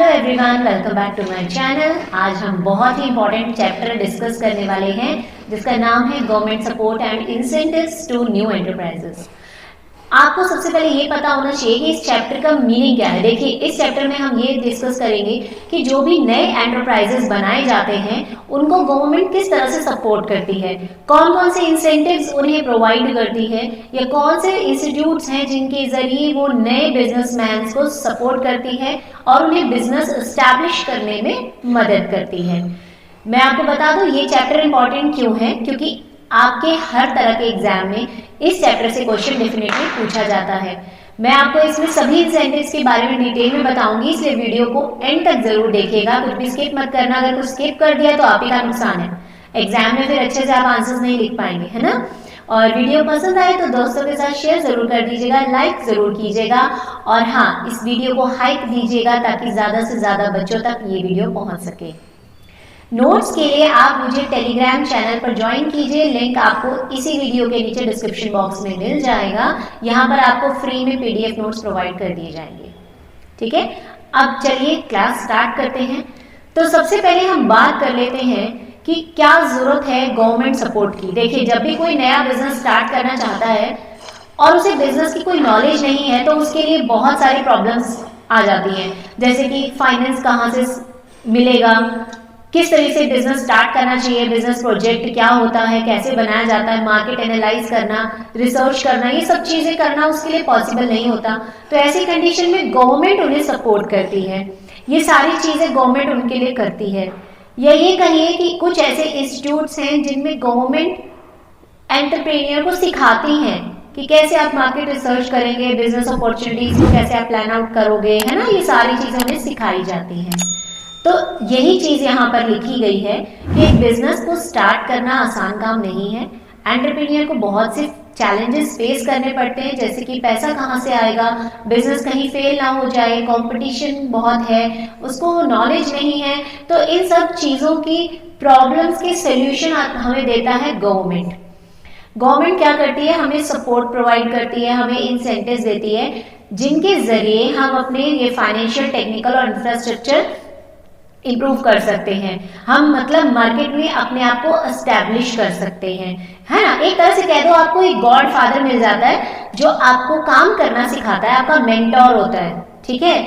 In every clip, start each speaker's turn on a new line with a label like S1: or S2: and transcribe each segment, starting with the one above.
S1: Hello everyone, welcome back to my channel. आज हम बहुत ही इंपॉर्टेंट चैप्टर डिस्कस करने वाले हैं जिसका नाम है government support and incentives to new enterprises. आपको सबसे पहले ये पता होना चाहिए कि इस चैप्टर का मीनिंग क्या है। देखिए, इस चैप्टर में हम ये डिस्कस करेंगे कि जो भी नए एंटरप्राइजेस बनाए जाते हैं उनको गवर्नमेंट किस तरह से सपोर्ट करती है, कौन कौन से इंसेंटिव्स उन्हें प्रोवाइड करती है, या कौन से इंस्टीट्यूट्स हैं जिनके जरिए वो नए बिजनेसमैन को सपोर्ट करती है और उन्हें बिजनेस एस्टैब्लिश करने में मदद करती है। मैं आपको बता दूं ये चैप्टर इंपॉर्टेंट क्यों है, क्योंकि आपके हर तरह के एग्जाम में इस चैप्टर से क्वेश्चन डेफिनेटली पूछा जाता है। मैं आपको इसमें सभी इंसेंटिव्स के बारे में डिटेल में बताऊंगी, इसलिए वीडियो को एंड तक जरूर देखिएगा, कुछ भी स्किप मत करना। अगर कुछ स्किप कर दिया तो आप ही का नुकसान है, एग्जाम में फिर अच्छे से आप आंसर्स नहीं लिख पाएंगे, है ना। और वीडियो पसंद आए तो दोस्तों के साथ शेयर जरूर कर दीजिएगा, लाइक जरूर कीजिएगा, और हाँ, इस वीडियो को हाइप दीजिएगा ताकि ज्यादा से ज्यादा बच्चों तक ये वीडियो पहुंच सके। नोट्स के लिए आप मुझे टेलीग्राम चैनल पर ज्वाइन कीजिए, लिंक आपको इसी वीडियो के नीचे डिस्क्रिप्शन बॉक्स में मिल जाएगा। यहाँ पर आपको फ्री में पीडीएफ नोट्स प्रोवाइड कर दिए जाएंगे, ठीक है। अब चलिए क्लास स्टार्ट करते हैं। तो सबसे पहले हम बात कर लेते हैं कि क्या जरूरत है गवर्नमेंट सपोर्ट की। देखिए, जब भी कोई नया बिजनेस स्टार्ट करना चाहता है और उसे बिजनेस की कोई नॉलेज नहीं है तो उसके लिए बहुत सारी प्रॉब्लम्स आ जाती हैं, जैसे कि फाइनेंस कहाँ से मिलेगा, किस तरह से बिजनेस स्टार्ट करना चाहिए, बिजनेस प्रोजेक्ट क्या होता है, कैसे बनाया जाता है, मार्केट एनालाइज करना, रिसर्च करना, ये सब चीजें करना उसके लिए पॉसिबल नहीं होता। तो ऐसी कंडीशन में गवर्नमेंट उन्हें सपोर्ट करती है, ये सारी चीजें गवर्नमेंट उनके लिए करती है। या ये कहिए कि कुछ ऐसे इंस्टीट्यूट्स हैं जिनमें गवर्नमेंट एंटरप्रेन्योर को सिखाती हैं कि कैसे आप मार्केट रिसर्च करेंगे, बिजनेस अपॉर्चुनिटीज को कैसे आप प्लान आउट करोगे, है ना। ये सारी चीजें उन्हें सिखाई जाती हैं। तो यही चीज यहाँ पर लिखी गई है कि एक बिजनेस को स्टार्ट करना आसान काम नहीं है। एंटरप्रेन्योर को बहुत से चैलेंजेस फेस करने पड़ते हैं, जैसे कि पैसा कहाँ से आएगा, बिजनेस कहीं फेल ना हो जाए, कंपटीशन बहुत है, उसको नॉलेज नहीं है। तो इन सब चीजों की प्रॉब्लम्स के सोल्यूशन हमें देता है गवर्नमेंट। गवर्नमेंट क्या करती है, हमें सपोर्ट प्रोवाइड करती है, हमें इंसेंटिव्स देती है, जिनके जरिए हम अपने ये फाइनेंशियल, टेक्निकल और इंफ्रास्ट्रक्चर इम्प्रूव कर सकते हैं। हम मतलब मार्केट में अपने आप को एस्टैब्लिश कर सकते हैं, है ना। एक तरह से कह दो, आपको एक गॉड फादर मिल जाता है जो आपको काम करना सिखाता है, आपका मेंटोर होता है, ठीक है।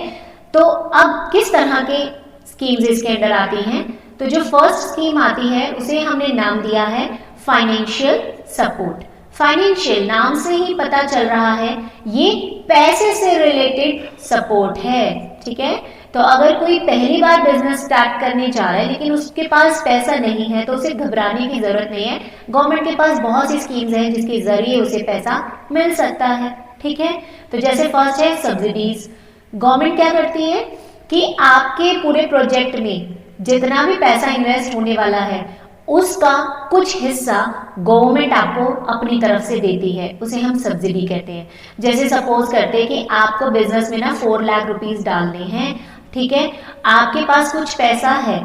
S1: तो अब किस तरह के स्कीम्स इसके अंदर आती हैं, तो जो फर्स्ट स्कीम आती है उसे हमने नाम दिया है फाइनेंशियल सपोर्ट। फाइनेंशियल नाम से ही पता चल रहा है ये पैसे से रिलेटेड सपोर्ट है, ठीक है। तो अगर कोई पहली बार बिजनेस स्टार्ट करने जा रहा है लेकिन उसके पास पैसा नहीं है तो उसे घबराने की जरूरत नहीं है। गवर्नमेंट के पास बहुत सी स्कीम्स हैं जिसके जरिए उसे पैसा मिल सकता है, ठीक है। तो जैसे फर्स्ट है सब्सिडीज। गवर्नमेंट क्या करती है कि आपके पूरे प्रोजेक्ट में जितना भी पैसा इन्वेस्ट होने वाला है उसका कुछ हिस्सा गवर्नमेंट आपको अपनी तरफ से देती है, उसे हम सब्सिडी कहते हैं। जैसे सपोज करते हैं कि आपको बिजनेस में ना 4 लाख रुपीस डालने हैं, ठीक है। आपके पास कुछ पैसा है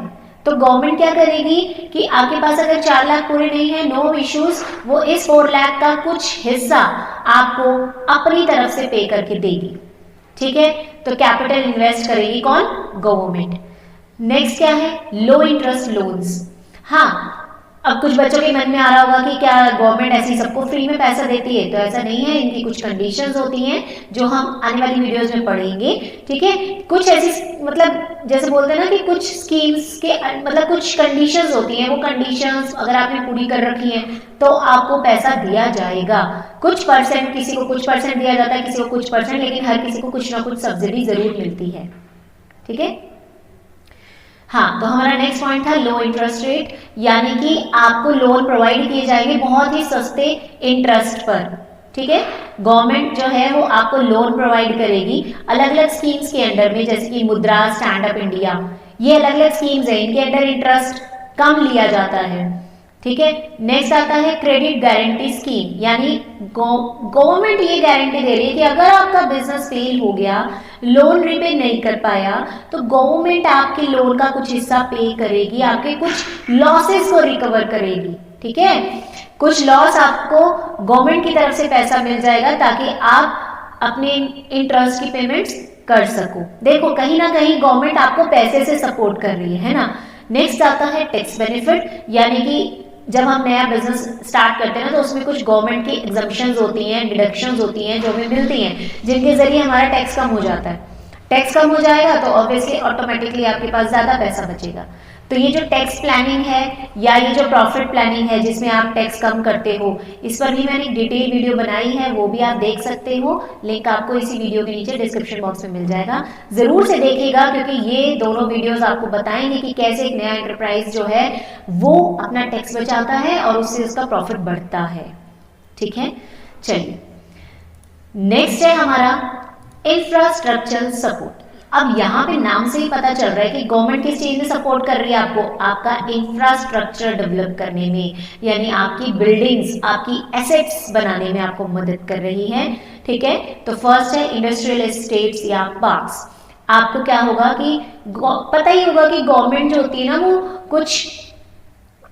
S1: तो गवर्नमेंट क्या करेगी कि आपके पास अगर 4 लाख पूरे नहीं है, नो इश्यूज, वो इस 4 लाख का कुछ हिस्सा आपको अपनी तरफ से पे करके देगी, ठीक है। तो कैपिटल इन्वेस्ट करेगी कौन, गवर्नमेंट। नेक्स्ट क्या है, लो इंटरेस्ट लोन्स। हाँ, अब कुछ बच्चों के मन में आ रहा होगा कि क्या गवर्नमेंट ऐसी सबको फ्री में पैसा देती है, तो ऐसा नहीं है, इनकी कुछ कंडीशंस होती हैं जो हम आने वाली वीडियोस में पढ़ेंगे, ठीक है। कुछ ऐसी मतलब जैसे बोलते हैं ना कि कुछ स्कीम्स के मतलब कुछ कंडीशंस होती हैं, वो कंडीशंस अगर आपने पूरी कर रखी हैं तो आपको पैसा दिया जाएगा। कुछ परसेंट, किसी को कुछ परसेंट दिया जाता है, किसी को कुछ परसेंट, लेकिन हर किसी को कुछ ना कुछ सब्सिडी जरूर मिलती है, ठीक है। हाँ, तो हमारा नेक्स्ट पॉइंट था लो इंटरेस्ट रेट, यानी कि आपको लोन प्रोवाइड किए जाएंगे बहुत ही सस्ते इंटरेस्ट पर, ठीक है। गवर्नमेंट जो है वो आपको लोन प्रोवाइड करेगी अलग अलग स्कीम्स के अंडर में, जैसे कि मुद्रा, स्टैंड अप इंडिया, ये अलग अलग स्कीम्स है, इनके अंडर इंटरेस्ट कम लिया जाता है, ठीक है। नेक्स्ट आता है क्रेडिट गारंटी स्कीम, यानी गवर्नमेंट ये गारंटी दे रही है कि अगर आपका बिजनेस फेल हो गया, लोन रिपे नहीं कर पाया, तो गवर्नमेंट आपके लोन का कुछ हिस्सा पे करेगी, आपके कुछ लॉसेस को रिकवर करेगी, ठीक है। कुछ लॉस आपको गवर्नमेंट की तरफ से पैसा मिल जाएगा ताकि आप अपने इंटरेस्ट की पेमेंट्स कर सको। देखो कहीं ना कहीं गवर्नमेंट आपको पैसे से सपोर्ट कर रही है ना। नेक्स्ट आता है टैक्स बेनिफिट, यानी कि जब हम नया बिजनेस स्टार्ट करते हैं ना तो उसमें कुछ गवर्नमेंट की एग्जम्पशंस होती हैं, डिडक्शंस होती हैं जो हमें मिलती हैं, जिनके जरिए हमारा टैक्स कम हो जाता है। टैक्स कम हो जाएगा तो ऑब्वियसली ऑटोमेटिकली आपके पास ज्यादा पैसा बचेगा। तो ये जो टैक्स प्लानिंग है या ये जो प्रॉफिट प्लानिंग है जिसमें आप टैक्स कम करते हो, इस पर भी मैंने डिटेल वीडियो बनाई है, वो भी आप देख सकते हो। लिंक आपको इसी वीडियो के नीचे डिस्क्रिप्शन बॉक्स में मिल जाएगा, जरूर से देखिएगा, क्योंकि ये दोनों वीडियोस आपको बताएंगे कि कैसे एक नया एंटरप्राइज जो है वो अपना टैक्स बचाता है और उससे उसका प्रॉफिट बढ़ता है। ठीक है, चलिए नेक्स्ट है हमारा इंफ्रास्ट्रक्चर सपोर्ट। अब यहाँ पे नाम से ही पता चल रहा है कि गवर्नमेंट किस चीज में सपोर्ट कर रही है आपको, आपका इंफ्रास्ट्रक्चर डेवलप करने में, यानी आपकी बिल्डिंग्स, आपकी एसेट्स बनाने में आपको मदद कर रही है। ठीक है, तो फर्स्ट है इंडस्ट्रियल एस्टेट्स या पार्क्स। आपको क्या होगा कि पता ही होगा कि गवर्नमेंट जो होती है ना वो कुछ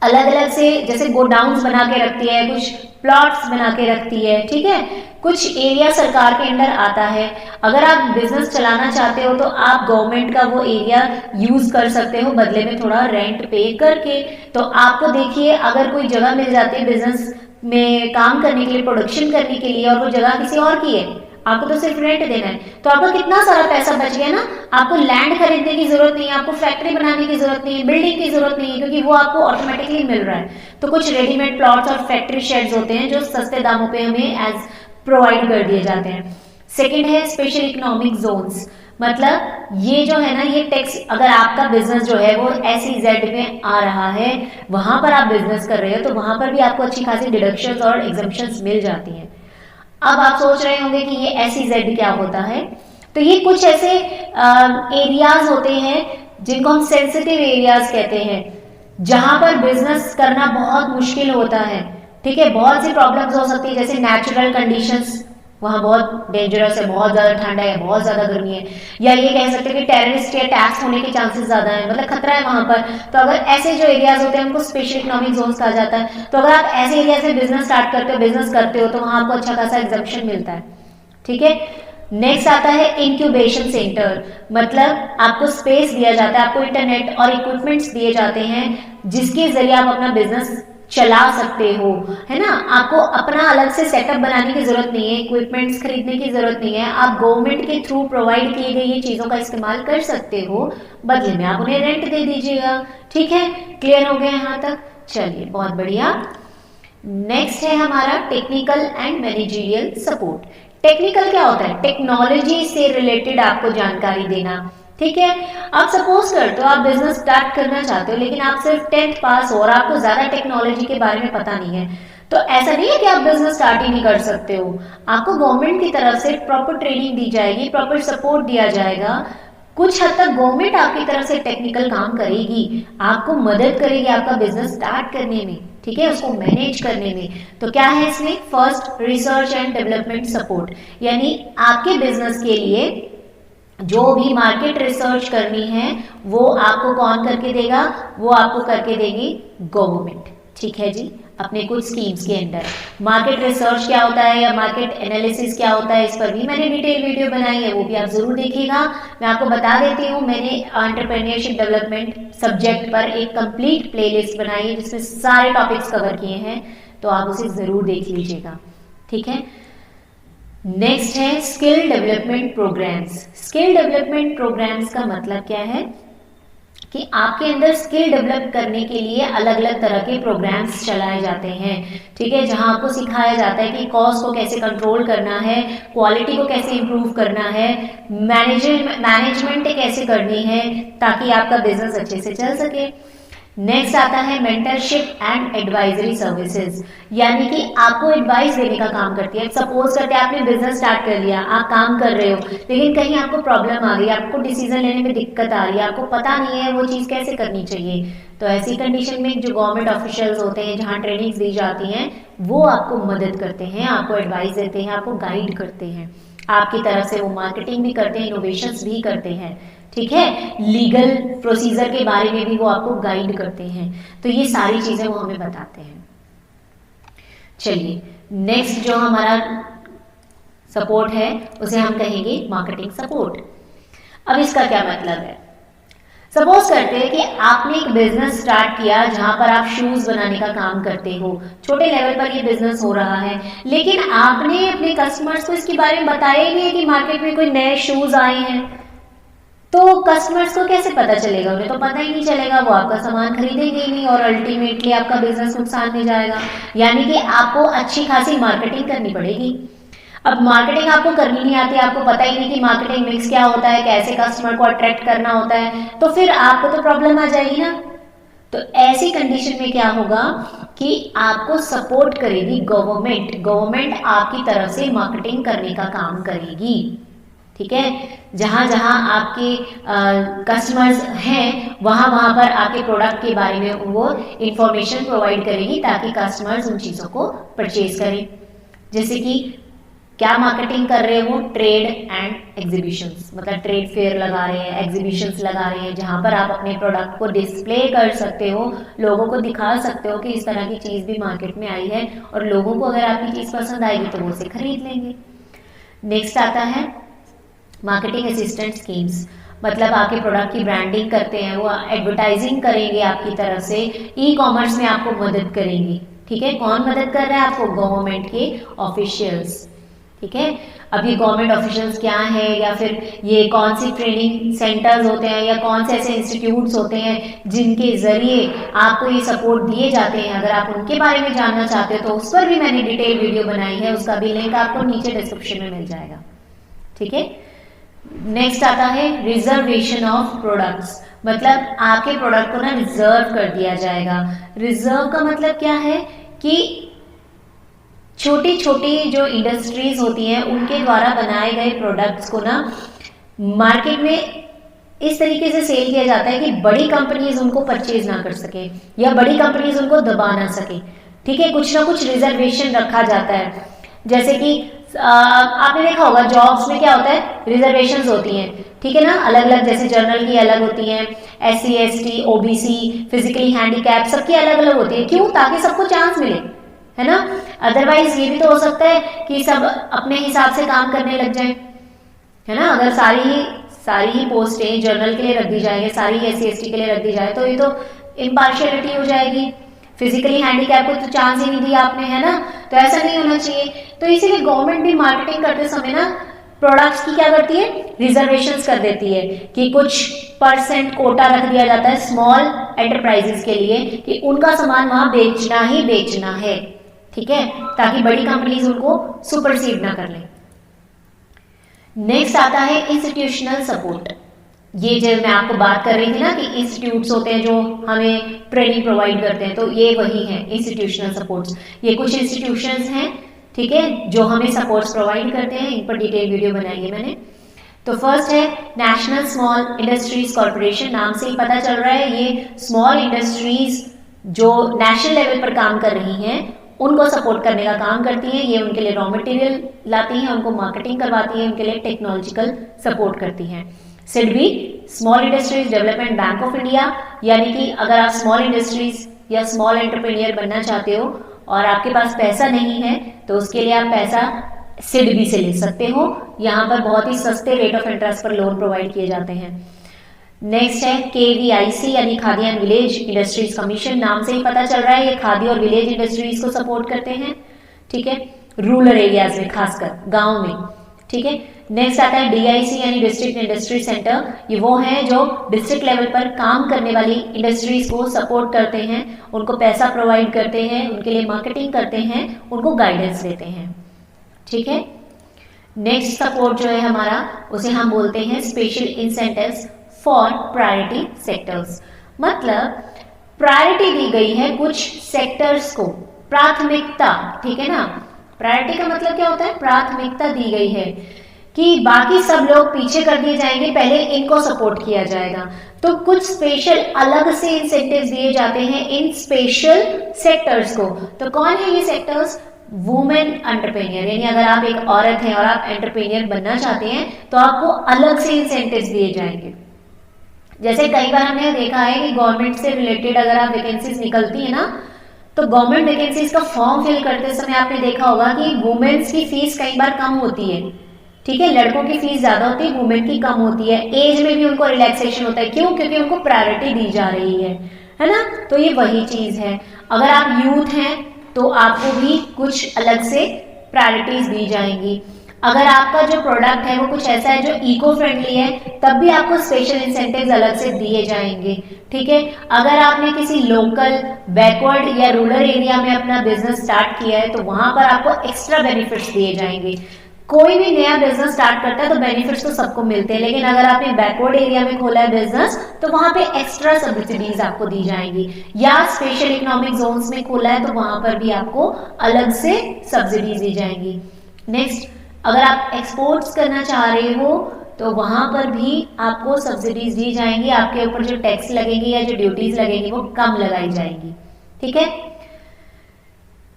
S1: अलग अलग से जैसे गोडाउन्स बना के रखती है, कुछ प्लॉट्स बना के रखती है। ठीक है, कुछ एरिया सरकार के अंडर आता है। अगर आप बिजनेस चलाना चाहते हो तो आप गवर्नमेंट का वो एरिया यूज कर सकते हो, बदले में थोड़ा रेंट पे करके। तो आपको देखिए अगर कोई जगह मिल जाती है बिजनेस में काम करने के लिए, प्रोडक्शन करने के लिए, और वो जगह किसी और की है, आपको तो सिर्फ रेंट देना है, तो आपका कितना सारा पैसा बच गया ना। आपको लैंड खरीदने की जरूरत नहीं है, आपको फैक्ट्री बनाने की जरूरत नहीं है, बिल्डिंग की जरूरत नहीं है, क्योंकि वो आपको ऑटोमेटिकली मिल रहा है। तो कुछ रेडीमेड प्लॉट्स और फैक्ट्री शेड्स होते हैं जो सस्ते दामों पे हमें एज प्रोवाइड कर दिए जाते हैं। सेकेंड है स्पेशल इकोनॉमिक जोन्स, मतलब ये जो है ना, ये टैक्स, अगर आपका बिजनेस जो है वो SEZ में आ रहा है, वहां पर आप बिजनेस कर रहे हो, तो वहां पर भी आपको अच्छी खासी डिडक्शंस और एग्जम्पशंस मिल जाती हैं। अब आप सोच रहे होंगे कि ये SEZ क्या होता है, तो ये कुछ ऐसे एरियाज होते हैं जिनको हम सेंसिटिव एरियाज कहते हैं, जहां पर बिजनेस करना बहुत मुश्किल होता है। ठीक है, बहुत सी प्रॉब्लम्स हो सकती है, जैसे नेचुरल कंडीशंस, वहां बहुत डेंजरस है, बहुत ज्यादा ठंड है, बहुत ज्यादा गर्मी है, या ये कह सकते हैं कि टेररिस्ट या अटैक्स होने के चांसेस ज्यादा है, मतलब खतरा है वहां पर। तो अगर ऐसे जो एरियाज होते हैं उनको स्पेशल इकोनॉमिक जोन्स कहा जाता है। तो अगर आप ऐसे एरिया से बिजनेस स्टार्ट करते हो, बिजनेस करते हो, तो वहां आपको अच्छा खासा एग्जम्पशन मिलता है। ठीक है, नेक्स्ट आता है इंक्यूबेशन सेंटर, मतलब आपको स्पेस दिया जाता है, आपको इंटरनेट और इक्विपमेंट्स दिए जाते हैं जिसके जरिए आप अपना बिजनेस चला सकते हो, है ना। आपको अपना अलग से सेटअप बनाने की जरूरत नहीं है, इक्विपमेंट्स खरीदने की जरूरत नहीं है, आप गवर्नमेंट के थ्रू प्रोवाइड किए गए ये चीजों का इस्तेमाल कर सकते हो, बदले में आप उन्हें रेंट दे दीजिएगा। ठीक है, क्लियर हो गया यहाँ तक? चलिए बहुत बढ़िया। नेक्स्ट है हमारा technical and managerial support. Technical क्या होता है? टेक्नोलॉजी से रिलेटेड आपको जानकारी देना। ठीक है, आप सपोज करते हो आप बिजनेस स्टार्ट करना चाहते हो, लेकिन आप सिर्फ 10th पास हो और आपको ज्यादा टेक्नोलॉजी के बारे में पता नहीं है, तो ऐसा नहीं है कि आप बिजनेस स्टार्ट ही नहीं कर सकते हो। आपको गवर्नमेंट की तरफ से प्रॉपर ट्रेनिंग दी जाएगी, प्रॉपर सपोर्ट दिया जाएगा। कुछ हद तक गवर्नमेंट आपकी तरफ से टेक्निकल काम करेगी, आपको मदद करेगी आपका बिजनेस स्टार्ट करने में, ठीक है, उसको मैनेज करने में। तो क्या है इसमें? First, research and development support, यानी आपके बिजनेस के लिए जो भी मार्केट रिसर्च करनी है वो आपको कौन करके देगा? वो आपको करके देगी गवर्नमेंट। ठीक है जी, अपने कुछ स्कीम्स के अंडर। मार्केट रिसर्च क्या होता है या मार्केट एनालिसिस क्या होता है, इस पर भी मैंने डिटेल वीडियो बनाई है, वो भी आप जरूर देखिएगा। मैं आपको बता देती हूँ, मैंने एंटरप्रेन्योरशिप डेवलपमेंट सब्जेक्ट पर एक कंप्लीट प्लेलिस्ट बनाई है जिसमें सारे टॉपिक्स कवर किए हैं, तो आप उसे जरूर देख लीजिएगा। ठीक है, नेक्स्ट है skill development programmes. Skill development programmes का मतलब क्या है कि आपके अंदर स्किल डेवलप करने के लिए अलग अलग तरह के प्रोग्राम्स चलाए जाते हैं। ठीक है, जहां आपको सिखाया जाता है कि कॉस्ट को कैसे कंट्रोल करना है, क्वालिटी को कैसे इंप्रूव करना है, मैनेजमेंट कैसे करनी है ताकि आपका बिजनेस अच्छे से चल सके। नेक्स्ट आता है मेंटरशिप एंड एडवाइजरी सर्विसेज, यानी कि आपको एडवाइस देने का काम करती है। सपोज करते हैं आपने बिजनेस स्टार्ट कर लिया, आप काम कर रहे हो, लेकिन कहीं आपको प्रॉब्लम आ गई, आपको डिसीजन लेने में दिक्कत आ रही है, आपको पता नहीं है वो चीज़ कैसे करनी चाहिए, तो ऐसी कंडीशन में जो गवर्नमेंट ऑफिशियल्स होते हैं, जहाँ ट्रेनिंग्स दी जाती हैं, वो आपको मदद करते हैं, आपको एडवाइस देते हैं, आपको गाइड करते हैं। आपकी तरफ से वो मार्केटिंग भी करते हैं, इनोवेशंस भी करते हैं। ठीक है, लीगल प्रोसीजर के बारे में भी वो आपको गाइड करते हैं। तो ये सारी चीजें वो हमें बताते हैं। चलिए नेक्स्ट जो हमारा सपोर्ट है उसे हम कहेंगे मार्केटिंग सपोर्ट। अब इसका क्या मतलब है? सपोज करते हैं कि आपने एक बिजनेस स्टार्ट किया जहां पर आप शूज बनाने का काम करते हो, छोटे लेवल पर ये बिजनेस हो रहा है, लेकिन आपने अपने कस्टमर्स को इसके बारे में बताया ही नहीं है कि मार्केट में कोई नए शूज आए हैं। तो कस्टमर्स को कैसे पता चलेगा? उन्हें तो पता ही नहीं चलेगा, वो आपका सामान खरीदेंगे ही नहीं और अल्टीमेटली आपका बिजनेस नुकसान में जाएगा। यानी कि आपको अच्छी खासी मार्केटिंग करनी पड़ेगी। अब मार्केटिंग आपको करनी नहीं आती, आपको पता ही नहीं कि मार्केटिंग मिक्स क्या होता है, कैसे कस्टमर को अट्रैक्ट करना होता है, तो फिर आपको तो प्रॉब्लम आ जाएगी ना। तो ऐसी कंडीशन में क्या होगा कि आपको सपोर्ट करेगी गवर्नमेंट। गवर्नमेंट आपकी तरफ से मार्केटिंग करने का काम करेगी, ठीक है। जहां जहां आपके कस्टमर्स हैं वहां वहां पर आपके प्रोडक्ट के बारे में वो इंफॉर्मेशन प्रोवाइड करेगी ताकि कस्टमर्स उन चीज़ों को परचेज करें। जैसे कि क्या मार्केटिंग कर रहे हो? ट्रेड एंड एग्जीबिशंस, मतलब ट्रेड फेयर लगा रहे हैं, एग्जीबिशंस लगा रहे हैं, जहां पर आप अपने प्रोडक्ट को डिस्प्ले कर सकते हो, लोगों को दिखा सकते हो कि इस तरह की चीज़ भी मार्केट में आई है और लोगों को अगर आपकी चीज़ पसंद आएगी तो वो उसे खरीद लेंगे। नेक्स्ट आता है मार्केटिंग असिस्टेंट स्कीम्स, मतलब आपके प्रोडक्ट की ब्रांडिंग करते हैं, वो एडवर्टाइजिंग करेंगे आपकी तरफ से, ई कॉमर्स में आपको मदद करेंगे, ठीक है। कौन मदद कर रहा है आपको? गवर्नमेंट के ऑफिशियल्स, ठीक है। अब ये गवर्नमेंट ऑफिशियल्स क्या है, या फिर ये कौन सी ट्रेनिंग सेंटर्स होते हैं या कौन से ऐसे इंस्टीट्यूट्स होते हैं जिनके जरिए आपको ये सपोर्ट दिए जाते हैं, अगर आप उनके बारे में जानना चाहते हो तो उस पर भी मैंने डिटेल वीडियो बनाई है, उसका भी लिंक आपको नीचे डिस्क्रिप्शन में मिल जाएगा, ठीक है। नेक्स्ट आता है रिजर्वेशन ऑफ प्रोडक्ट्स, मतलब आपके प्रोडक्ट को ना रिजर्व कर दिया जाएगा। रिजर्व का मतलब क्या है कि छोटी छोटी जो इंडस्ट्रीज होती हैं उनके द्वारा बनाए गए प्रोडक्ट्स को ना मार्केट में इस तरीके से सेल किया जाता है कि बड़ी कंपनीज उनको परचेज ना कर सके या बड़ी कंपनीज उनको दबा ना सके, ठीक है। कुछ ना कुछ रिजर्वेशन रखा जाता है। जैसे कि आपने देखा होगा जॉब्स में क्या होता है, रिजर्वेशंस होती हैं, ठीक है ना, अलग अलग, जैसे जनरल की अलग होती हैं, SC ST OBC physically handicap सबकी अलग अलग होती है। क्यों? ताकि सबको चांस मिले, है ना। अदरवाइज ये भी तो हो सकता है कि सब अपने हिसाब से काम करने लग जाए, है ना। अगर सारी ही पोस्टें जनरल के लिए रख दी जाएंगे, सारी SC ST के लिए रख दी जाए तो ये तो इम्पार्शियलिटी हो जाएगी। फिजिकली हैंडीकैप को तो चांस ही नहीं दिया आपने, है ना। तो ऐसा नहीं होना चाहिए। तो इसीलिए गवर्नमेंट भी मार्केटिंग करते समय ना प्रोडक्ट्स की क्या करती है, रिजर्वेशंस कर देती है कि कुछ % कोटा रख दिया जाता है स्मॉल एंटरप्राइजेस के लिए कि उनका सामान वहां बेचना ही बेचना है, ठीक है, ताकि बड़ी कंपनीज उनको सुपरसीड ना कर ले। नेक्स्ट आता है इंस्टीट्यूशनल सपोर्ट। ये जो मैं आपको बात कर रही थी ना कि इंस्टीट्यूट्स होते हैं जो हमें ट्रेनिंग प्रोवाइड करते हैं, तो ये वही है इंस्टीट्यूशनल सपोर्ट्स। ये कुछ इंस्टीट्यूशंस हैं, ठीक है, जो हमें सपोर्ट्स प्रोवाइड करते हैं। इन पर डिटेल वीडियो बनाई है मैंने। तो फर्स्ट है नेशनल स्मॉल इंडस्ट्रीज कॉर्पोरेशन, नाम से ही पता चल रहा है ये स्मॉल इंडस्ट्रीज जो नेशनल लेवल पर काम कर रही हैं उनको सपोर्ट करने का काम करती हैं। ये उनके लिए रॉ मटेरियल लाती हैं, उनको मार्केटिंग करवाती हैं, उनके लिए टेक्नोलॉजिकल सपोर्ट करती हैं। SIDBI small industries development bank of India, यानी कि अगर आप स्मॉल इंडस्ट्रीज या स्मॉल एंटरप्रेन्योर बनना चाहते हो और आपके पास पैसा नहीं है तो उसके लिए आप पैसा सिडबी से ले सकते हो। यहाँ पर बहुत ही सस्ते रेट ऑफ इंटरेस्ट पर लोन प्रोवाइड किए जाते हैं। नेक्स्ट है KVIC यानी khadi and village industries commission, नाम से ही पता चल रहा है ये खादी और विलेज इंडस्ट्रीज को सपोर्ट करते हैं, ठीक है, रूरल एरियाज में, खासकर गांव में, ठीक है। नेक्स्ट आता है DIC यानी डिस्ट्रिक्ट इंडस्ट्री सेंटर, ये वो हैं जो डिस्ट्रिक्ट लेवल पर काम करने वाली इंडस्ट्रीज को सपोर्ट करते हैं, उनको पैसा प्रोवाइड करते हैं, उनके लिए मार्केटिंग करते हैं, उनको गाइडेंस देते हैं, ठीक है। नेक्स्ट सपोर्ट जो है हमारा उसे हम बोलते हैं special incentives for priority sectors, मतलब प्रायोरिटी दी गई है कुछ सेक्टर्स को, प्राथमिकता, ठीक है ना। प्रायोरिटी का मतलब क्या होता है, प्राथमिकता दी गई है कि बाकी सब लोग पीछे कर दिए जाएंगे, पहले इनको सपोर्ट किया जाएगा। तो कुछ स्पेशल अलग से इंसेंटिव्स दिए जाते हैं इन स्पेशल सेक्टर्स को। तो कौन है ये सेक्टर्स? वुमेन एंटरप्रेन्योर, यानी अगर आप एक औरत हैं और आप एंटरप्रेन्योर बनना चाहते हैं तो आपको अलग से इंसेंटिव्स दिए जाएंगे। जैसे कई बार हमने देखा है कि गवर्नमेंट से रिलेटेड अगर आप वैकेंसीज निकलती है ना तो गवर्नमेंट वैकेंसीज का फॉर्म फिल करते समय आपने देखा होगा कि वुमेन्स की फीस कई बार कम होती है, ठीक है, लड़कों की फीस ज्यादा होती है, वुमेन की कम होती है, एज में भी उनको रिलैक्सेशन होता है, क्यों? क्योंकि उनको प्रायोरिटी दी जा रही है ना। तो ये वही चीज है, अगर आप यूथ हैं तो आपको भी कुछ अलग से प्रायोरिटीज दी जाएंगी। अगर आपका जो प्रोडक्ट है वो कुछ ऐसा है जो इको फ्रेंडली है, तब भी आपको स्पेशल इंसेंटिव्स अलग से दिए जाएंगे, ठीक है। अगर आपने किसी लोकल बैकवर्ड या रूरल एरिया में अपना बिजनेस स्टार्ट किया है तो वहां पर आपको एक्स्ट्रा बेनिफिट्स दिए जाएंगे। कोई भी नया बिजनेस स्टार्ट करता है तो बेनिफिट्स तो सबको मिलते हैं, लेकिन अगर आपने बैकवर्ड एरिया में खोला है बिजनेस तो वहां पे एक्स्ट्रा सब्सिडीज आपको दी जाएंगी, या स्पेशल इकोनॉमिक जोन्स में खोला है तो वहां पर भी आपको अलग से सब्सिडीज दी जाएंगी। नेक्स्ट, अगर आप एक्सपोर्ट्स करना चाह रहे हो तो वहां पर भी आपको सब्सिडीज दी जाएंगी, आपके ऊपर जो टैक्स लगेंगे या जो ड्यूटीज लगेंगी वो कम लगाई जाएंगी, ठीक है।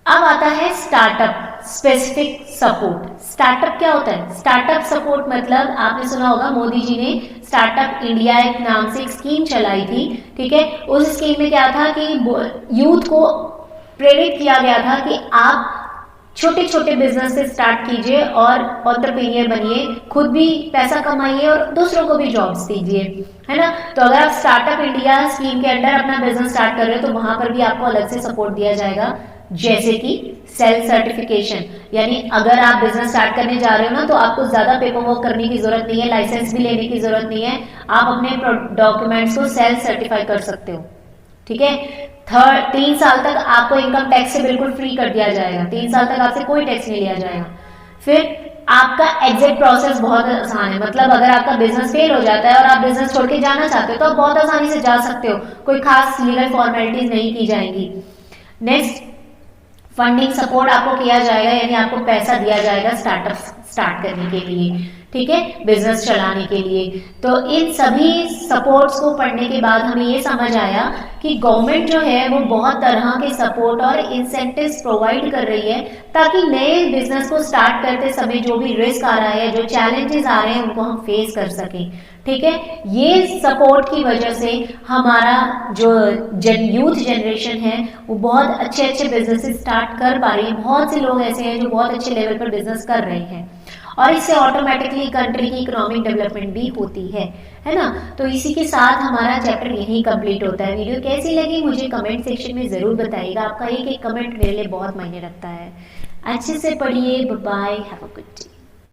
S1: अब आता है स्टार्टअप स्पेसिफिक सपोर्ट। स्टार्टअप क्या होता है? स्टार्टअप सपोर्ट मतलब आपने सुना होगा मोदी जी ने स्टार्टअप इंडिया एक नाम से एक स्कीम चलाई थी, ठीक है। उस स्कीम में क्या था कि यूथ को प्रेरित किया गया था कि आप छोटे छोटे बिजनेस से स्टार्ट कीजिए और एंटरप्रेन्योर बनिए, खुद भी पैसा कमाइए और दूसरों को भी जॉब्स दीजिए, है ना। तो अगर आप स्टार्टअप इंडिया स्कीम के अंडर अपना बिजनेस स्टार्ट कर रहे हो तो वहां पर भी आपको अलग से सपोर्ट दिया जाएगा, जैसे कि सेल्फ सर्टिफिकेशन, यानी अगर आप बिजनेस स्टार्ट करने जा रहे हो ना तो आपको ज्यादा पेपर वर्क करने की जरूरत नहीं है, लाइसेंस भी लेने की जरूरत नहीं है, आप अपने डॉक्यूमेंट्स को सेल्फ सर्टिफाई कर सकते हो, ठीक है। 3 साल तक आपको इनकम टैक्स से बिल्कुल फ्री कर दिया जाएगा, 3 साल तक आपसे कोई टैक्स नहीं लिया जाएगा। फिर आपका एग्जिट प्रोसेस बहुत आसान है, मतलब अगर आपका बिजनेस फेल हो जाता है और आप बिजनेस छोड़ के जाना चाहते हो तो आप बहुत आसानी से जा सकते हो, कोई खास लीगल फॉर्मेलिटीज नहीं की जाएंगी। नेक्स्ट, फंडिंग सपोर्ट आपको किया जाएगा, यानी आपको पैसा दिया जाएगा स्टार्टअप स्टार्ट करने के लिए, ठीक है, बिजनेस चलाने के लिए। तो इन सभी सपोर्ट्स को पढ़ने के बाद हमें ये समझ आया कि गवर्नमेंट जो है वो बहुत तरह के सपोर्ट और इंसेंटिव्स प्रोवाइड कर रही है ताकि नए बिजनेस को स्टार्ट करते समय जो भी रिस्क आ रहा है, जो चैलेंजेस आ रहे हैं उनको हम फेस कर सकें, ठीक है। ये सपोर्ट की वजह से हमारा जो यूथ जनरेशन है वो बहुत अच्छे अच्छे बिजनेस स्टार्ट कर पा रही है, बहुत से लोग ऐसे हैं जो बहुत अच्छे लेवल पर बिजनेस कर रहे हैं और इससे ऑटोमेटिकली कंट्री की इकोनॉमिक डेवलपमेंट भी होती है ना। तो इसी के साथ हमारा चैप्टर यहीं कंप्लीट होता है। वीडियो कैसी लगी मुझे कमेंट सेक्शन में जरूर बताइएगा, आपका एक एक कमेंट मेरे लिए बहुत मायने रखता है। अच्छे से पढ़िए, bye, have a good day.